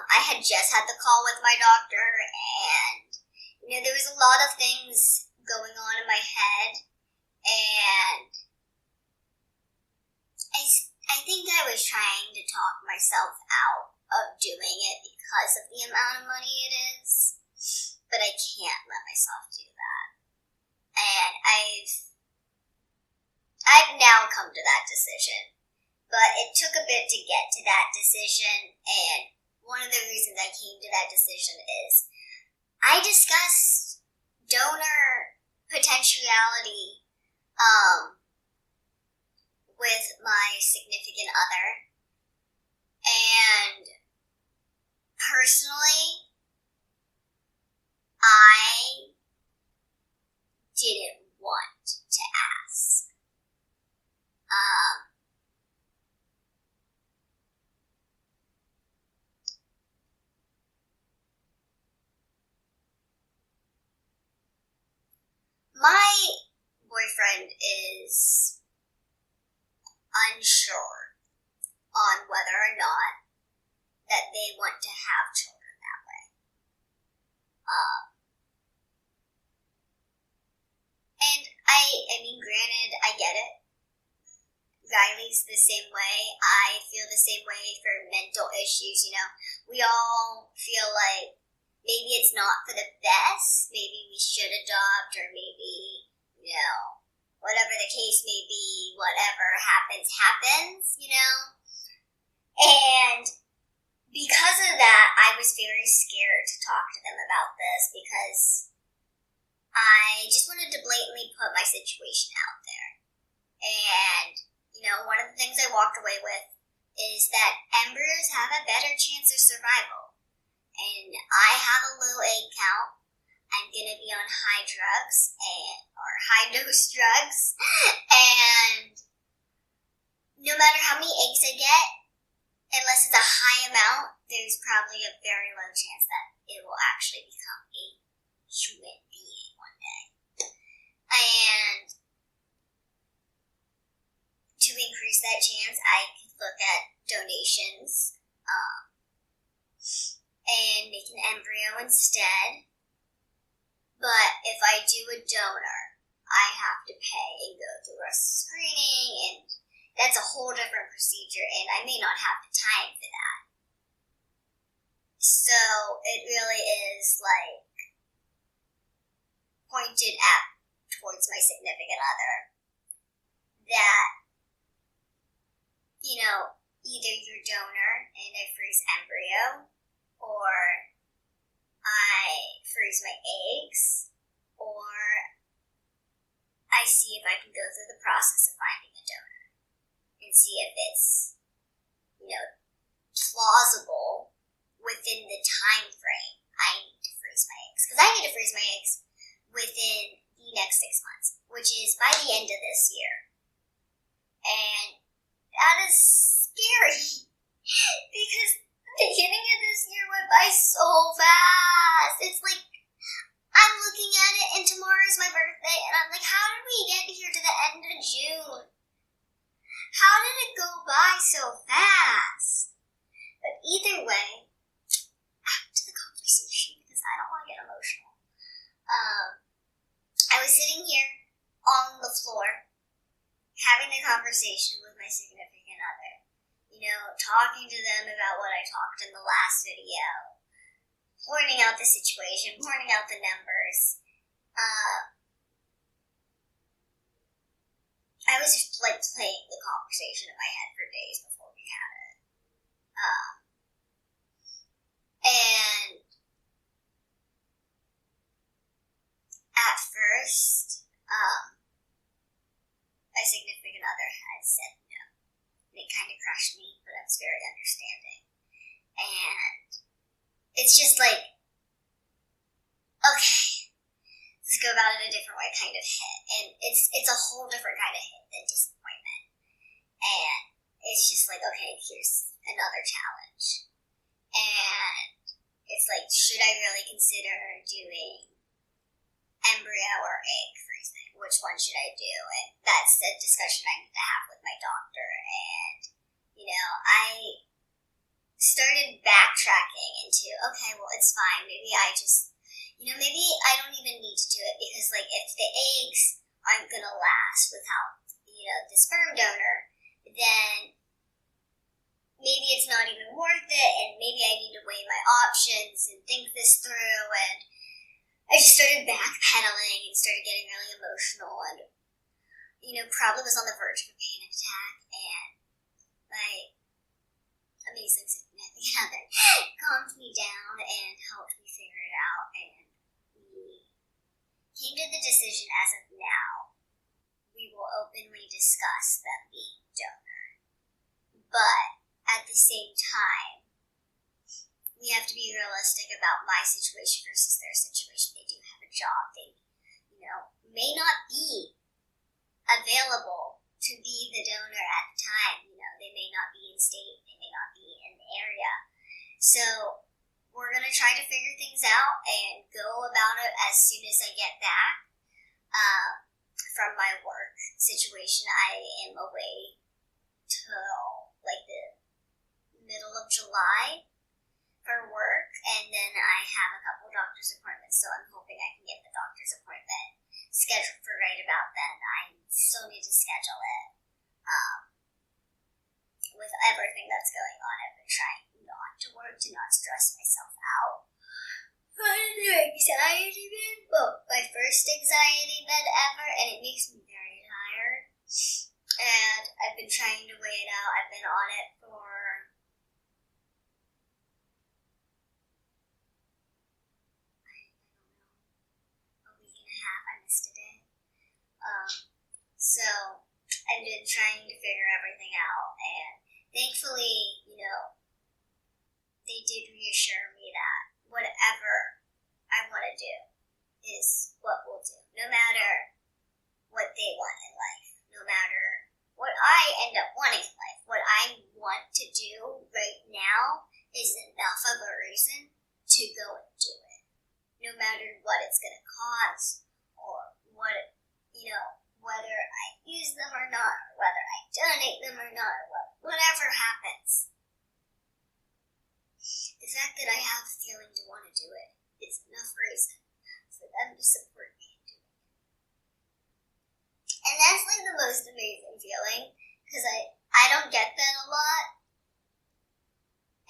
I had just had the call with my doctor, and, there was a lot of things going on in my head, and I think I was trying to talk myself out of doing it because of the amount of money it is, but I can't let myself do that. And I've now come to that decision, but it took a bit to get to that decision, and one of the reasons I came to that decision is I discussed donor potentiality with my significant other, and personally, I didn't want to ask. My boyfriend is unsure on whether or not that they want to have children that way. And I mean, granted, I get it. Riley's the same way. I feel the same way for mental issues, We all feel like maybe it's not for the best. Maybe we should adopt, or maybe, whatever the case may be, whatever happens, And because of that, I was very scared to talk to them about this because I just wanted to blatantly put my situation out there. And, one of the things I walked away with is that embryos have a better chance of survival. And I have a low egg count. I'm going to be on high drugs or high dose drugs. And no matter how many eggs I get, unless it's a high amount, there's probably a very low chance that it will actually become a human being one day. And to increase that chance, I could look at donations and make an embryo instead. But if I do a donor, I have to pay and go through a screening, and that's a whole different procedure, and I may not have the time for that. So it really is pointed at towards my significant other that, either you're donor and I freeze embryo, or I freeze my eggs, or I see if I can go through the process of finding a donor and see if it's, plausible within the time frame I need to freeze my eggs. Because I need to freeze my eggs within the next 6 months, which is by the end of this year. And that is scary because the beginning of this year went by so fast. It's like I'm looking at it and tomorrow's my birthday and I'm like, how did we get here to the end of June? How did it go by so fast? But either way, back to the conversation because I don't want to get emotional. I was sitting here on the floor having a conversation with my significant other. Talking to them about what I talked in the last video, pointing out the situation, pointing out the numbers. I was playing the conversation in my head for days before we had it. And at first, my significant other had said no. And it kind of crushed me, but I was very understanding. And it's just okay, let's go about it a different way kind of hit. And it's a whole different kind of hit than disappointment. And it's just okay, here's another challenge. And it's should I really consider doing embryo or egg freezing? Which one should I do? And that's a discussion I need to have with my doctor. And, started backtracking into, okay, well, it's fine. Maybe I just, maybe I don't even need to do it because, like, if the eggs aren't going to last without, the sperm donor, then maybe it's not even worth it, and maybe I need to weigh my options and think this through, and I just started backpedaling and started getting really emotional, and, probably was on the verge of a panic attack, and my amazing significant other calmed me down and helped me figure it out, and we came to the decision as of now, we will openly discuss them being donor. But at the same time, we have to be realistic about my situation versus their situation. They do have a job. They, may not be available to be the donor at the time. They may not be in state. They may not be in the area. So we're going to try to figure things out and go about it as soon as I get back from my work situation. I am away till like the middle of July for work, and then I have a couple doctor's appointments, so I'm hoping I can get the doctor's appointment scheduled for right about then. I still need to schedule it. With everything that's going on, I've been trying not to work, to not stress myself out. Anxiety bed, my first anxiety bed ever, and it makes me very tired. And I've been trying to weigh it out. I've been on it for a week and a half. I missed a day. So I've been trying to figure everything out, and thankfully, they did reassure me that whatever I want to do is what we'll do. No matter what they want in life, no matter what I end up wanting in life, what I want to do right now is enough of a reason to go and do it. No matter what it's going to cost, or what, whether I use them or not, or whether I donate them or not, or whatever happens. The fact that I have a feeling to want to do it is enough reason for them to support me in doing it. And that's like the most amazing feeling, because I don't get that a lot,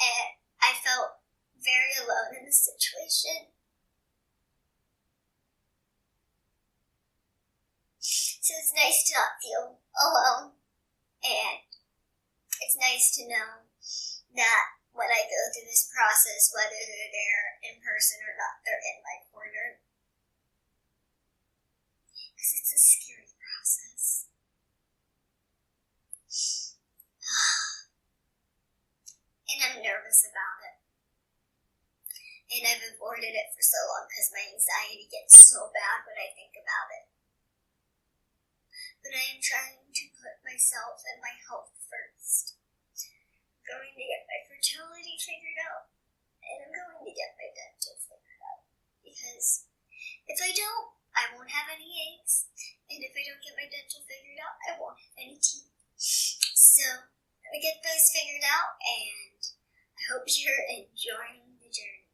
and I felt very alone in this situation. So it's nice to not feel alone, and it's nice to know that when I go through this process, whether they're there in person or not, they're in my corner. Because it's a scary process. And I'm nervous about it. And I've avoided it for so long because my anxiety gets so bad when I think about it. But I am trying to put myself and my health first. I'm going to get my fertility figured out, and I'm going to get my dental figured out, because if I don't, I won't have any eggs, and if I don't get my dental figured out, I won't have any teeth. So I'm going to get those figured out, and I hope you're enjoying the journey.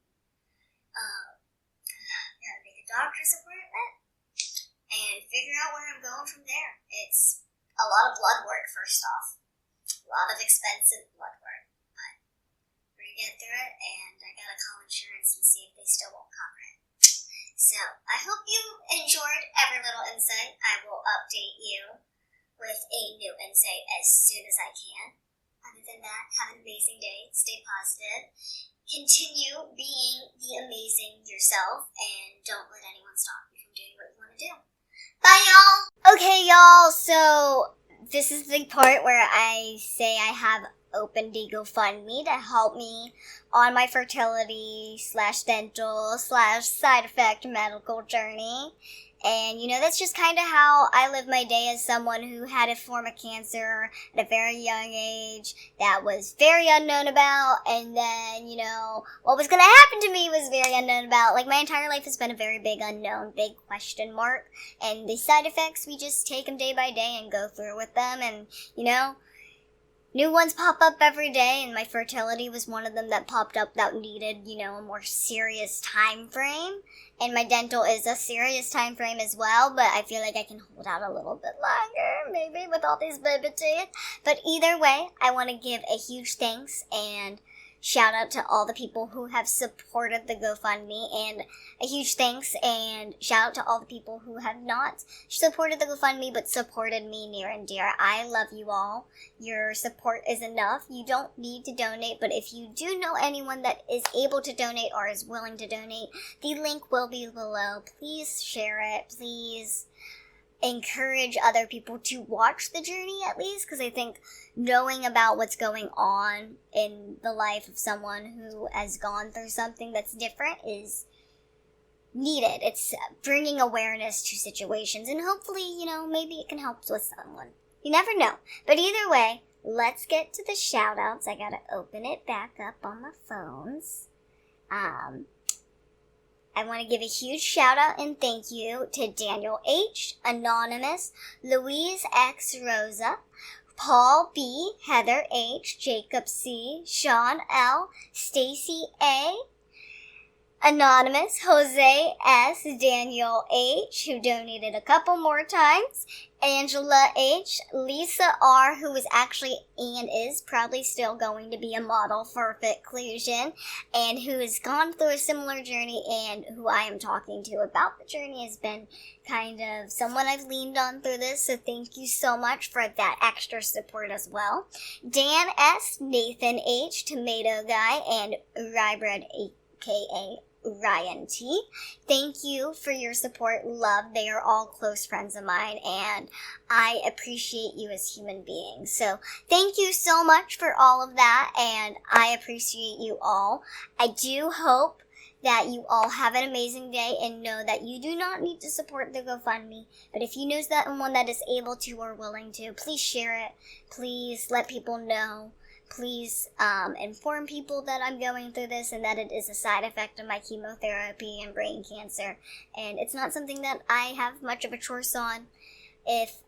I'm going to make a doctor's appointment and figure out where I'm going from there. It's a lot of blood work, first off. A lot of expensive blood work. But we're going to get through it, and I got to call insurance and see if they still won't cover it. So I hope you enjoyed every little insight. I will update you with a new insight as soon as I can. Other than that, have an amazing day. Stay positive. Continue being the amazing yourself, and don't let anyone stop you from doing what you want to do. Bye, y'all! Okay, y'all, so this is the part where I say I have opened a GoFundMe to help me on my fertility /dental/side effect medical journey. And, that's just kind of how I live my day as someone who had a form of cancer at a very young age that was very unknown about. And then, what was going to happen to me was very unknown about. Like, my entire life has been a very big unknown, big question mark. And the side effects, we just take them day by day and go through with them. And, new ones pop up every day, and My Fertility was one of them that popped up that needed, a more serious time frame. And my dental is a serious time frame as well, but I feel like I can hold out a little bit longer, maybe, with all these baby teeth. But either way, I want to give a huge thanks and shout out to all the people who have supported the GoFundMe, and a huge thanks and shout out to all the people who have not supported the GoFundMe but supported me near and dear. I love you all. Your support is enough. You don't need to donate, but if you do know anyone that is able to donate or is willing to donate, the link will be below. Please share it. Please encourage other people to watch the journey at least, because I think knowing about what's going on in the life of someone who has gone through something that's different is needed. It's bringing awareness to situations, and hopefully, maybe it can help with someone. You never know. But either way, let's get to the shout outs. I gotta open it back up on the phones. I want to give a huge shout out and thank you to Daniel H., Anonymous, Louise X. Rosa, Paul B., Heather H., Jacob C., Sean L., Stacy A., Anonymous, Jose S., Daniel H., who donated a couple more times, Angela H., Lisa R., who was actually and is probably still going to be a model for Fitclusion, and who has gone through a similar journey, and who I am talking to about the journey has been kind of someone I've leaned on through this, so thank you so much for that extra support as well. Dan S., Nathan H., Tomato Guy, and Rybread, a.k.a. Ryan T. Thank you for your support, love. They are all close friends of mine, and I appreciate you as human beings. So thank you so much for all of that, and I appreciate you all. I do hope that you all have an amazing day, and know that you do not need to support the GoFundMe, but if you know someone that is able to or willing to, please share it. Please let people know. Please inform people that I'm going through this and that it is a side effect of my chemotherapy and brain cancer. And it's not something that I have much of a choice on. If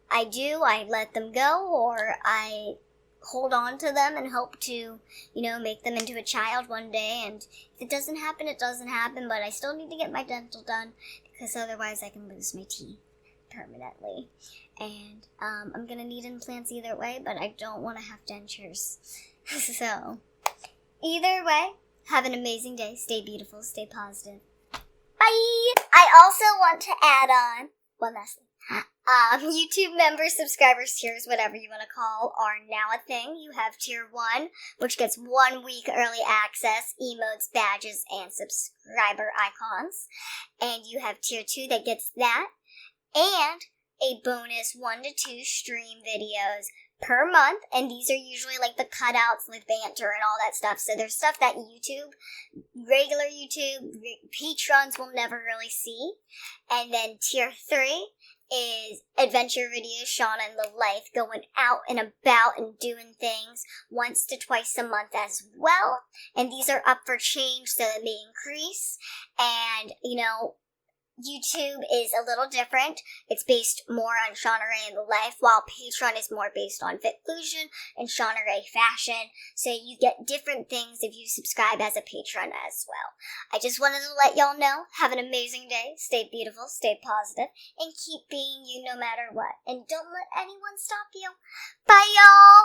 I do, I let them go, or I hold on to them and hope to, make them into a child one day. And if it doesn't happen, it doesn't happen. But I still need to get my dental done, because otherwise I can lose my teeth permanently. And I'm going to need implants either way, but I don't want to have dentures. So, either way, have an amazing day. Stay beautiful. Stay positive. Bye! I also want to add on one last thing. YouTube members, subscribers, tiers, whatever you want to call, are now a thing. You have tier 1, which gets 1 week early access, emotes, badges, and subscriber icons. And you have tier 2 that gets that, and a bonus 1 to 2 stream videos per month, and these are usually like the cutouts with banter and all that stuff. So there's stuff that regular YouTube patrons will never really see. And then tier 3 is adventure videos, Shauna and the life, going out and about and doing things once to twice a month as well. And these are up for change, so it may increase. And, YouTube is a little different. It's based more on Shauna Rae and the life, while Patreon is more based on Fitclusion and Shauna Rae fashion. So you get different things if you subscribe as a patron as well. I just wanted to let y'all know. Have an amazing day. Stay beautiful, stay positive, and keep being you no matter what. And don't let anyone stop you. Bye, y'all!